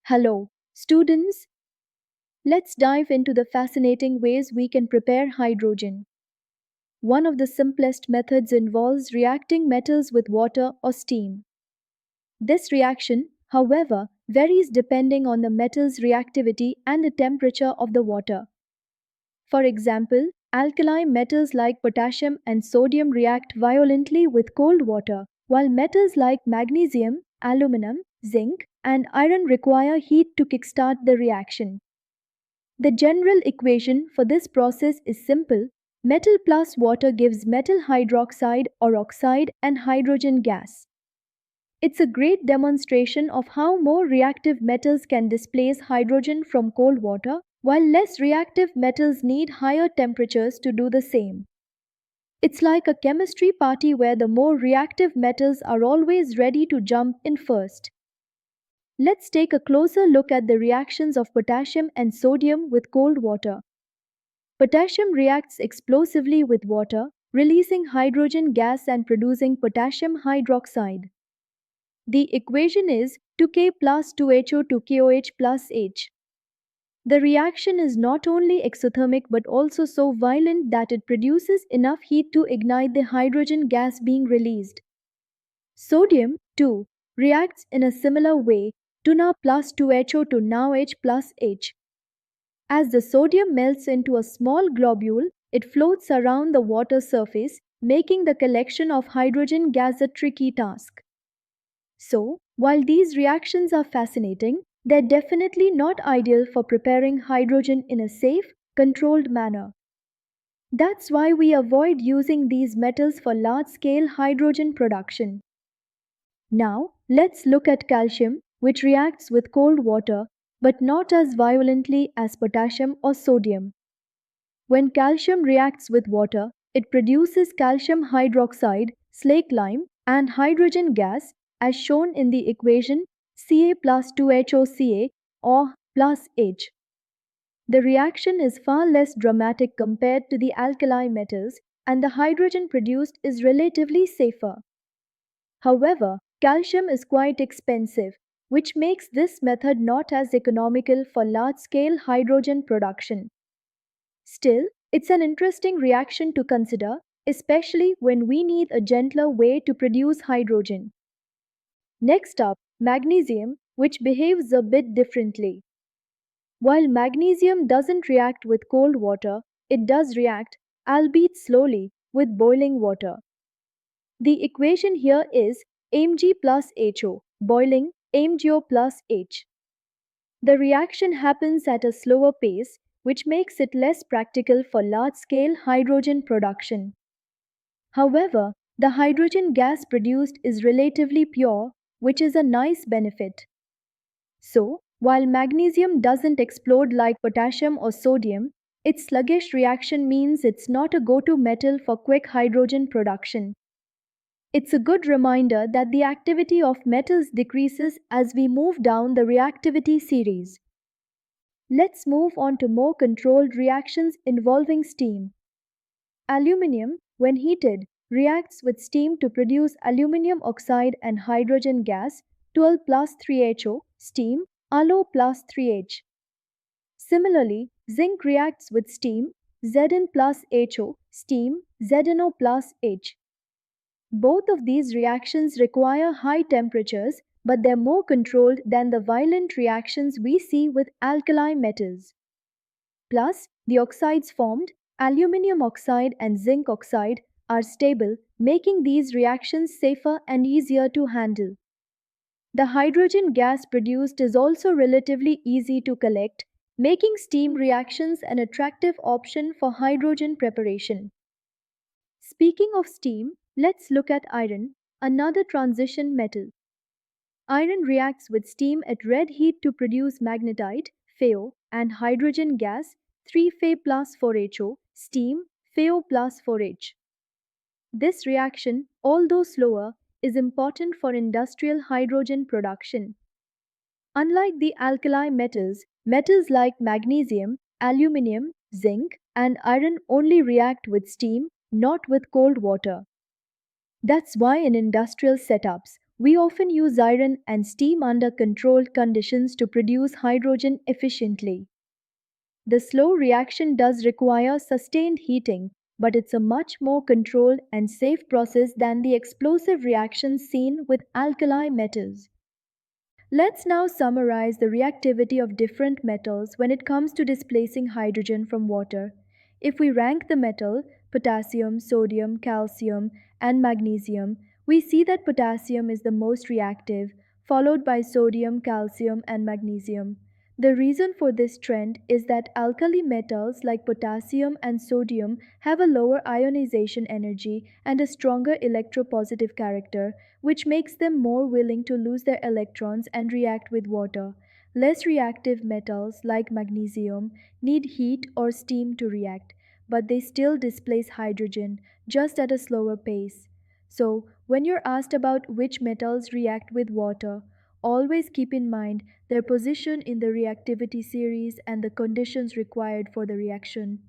Hello, students. Let's dive into the fascinating ways we can prepare hydrogen. One of the simplest methods involves reacting metals with water or steam. This reaction, however, varies depending on the metal's reactivity and the temperature of the water. For example, alkali metals like potassium and sodium react violently with cold water, while metals like magnesium, aluminum, zinc, and iron require heat to kickstart the reaction. The general equation for this process is simple. Metal plus water gives metal hydroxide or oxide and hydrogen gas. It's a great demonstration of how more reactive metals can displace hydrogen from cold water, while less reactive metals need higher temperatures to do the same. It's like a chemistry party where the more reactive metals are always ready to jump in first. Let's take a closer look at the reactions of potassium and sodium with cold water. Potassium reacts explosively with water, releasing hydrogen gas and producing potassium hydroxide. The equation is 2K plus 2HO 2KOH plus H. The reaction is not only exothermic but also so violent that it produces enough heat to ignite the hydrogen gas being released. Sodium, too, reacts in a similar way, 2Na plus 2HO to NaOH plus H. As the sodium melts into a small globule, it floats around the water surface, making the collection of hydrogen gas a tricky task. So, while these reactions are fascinating, they're definitely not ideal for preparing hydrogen in a safe, controlled manner. That's why we avoid using these metals for large scale hydrogen production. Now, let's look at calcium, which reacts with cold water but not as violently as potassium or sodium. When calcium reacts with water, it produces calcium hydroxide, slake lime, and hydrogen gas as shown in the equation Ca plus 2HOCa or plus H. The reaction is far less dramatic compared to the alkali metals, and the hydrogen produced is relatively safer. However, calcium is quite expensive, which makes this method not as economical for large scale hydrogen production. Still, it's an interesting reaction to consider, especially when we need a gentler way to produce hydrogen. Next up, magnesium, which behaves a bit differently. While magnesium doesn't react with cold water, it does react, albeit slowly, with boiling water. The equation here is Mg plus HO, boiling MgO plus H. The reaction happens at a slower pace, which makes it less practical for large scale hydrogen production. However, the hydrogen gas produced is relatively pure, which is a nice benefit. So, while magnesium doesn't explode like potassium or sodium, its sluggish reaction means it's not a go to metal for quick hydrogen production. It's a good reminder that the activity of metals decreases as we move down the reactivity series. Let's move on to more controlled reactions involving steam. Aluminium, when heated, reacts with steam to produce aluminium oxide and hydrogen gas, 12 plus 3HO, steam, ALO plus 3H. Similarly, zinc reacts with steam, Zn plus HO, steam, ZnO plus H. Both of these reactions require high temperatures, but they're more controlled than the violent reactions we see with alkali metals. Plus, the oxides formed, aluminium oxide and zinc oxide, are stable, making these reactions safer and easier to handle. The hydrogen gas produced is also relatively easy to collect, making steam reactions an attractive option for hydrogen preparation. Speaking of steam, let's look at iron, another transition metal. Iron reacts with steam at red heat to produce magnetite, FeO, and hydrogen gas, 3Fe plus 4HO, steam, FeO plus 4H. This reaction, although slower, is important for industrial hydrogen production. Unlike the alkali metals, metals like magnesium, aluminium, zinc, and iron only react with steam, not with cold water. That's why in industrial setups, We often use iron and steam under controlled conditions to produce hydrogen efficiently. The slow reaction does require sustained heating, but it's a much more controlled and safe process than the explosive reactions seen with alkali metals. Let's now summarize the reactivity of different metals when it comes to displacing hydrogen from water. If we rank the metal, potassium, sodium, calcium, and magnesium, we see that potassium is the most reactive, followed by sodium, calcium, and magnesium. The reason for this trend is that alkali metals like potassium and sodium have a lower ionization energy and a stronger electropositive character, which makes them more willing to lose their electrons and react with water. Less reactive metals like magnesium need heat or steam to react, but they still displace hydrogen, just at a slower pace. So, when you're asked about which metals react with water, always keep in mind their position in the reactivity series and the conditions required for the reaction.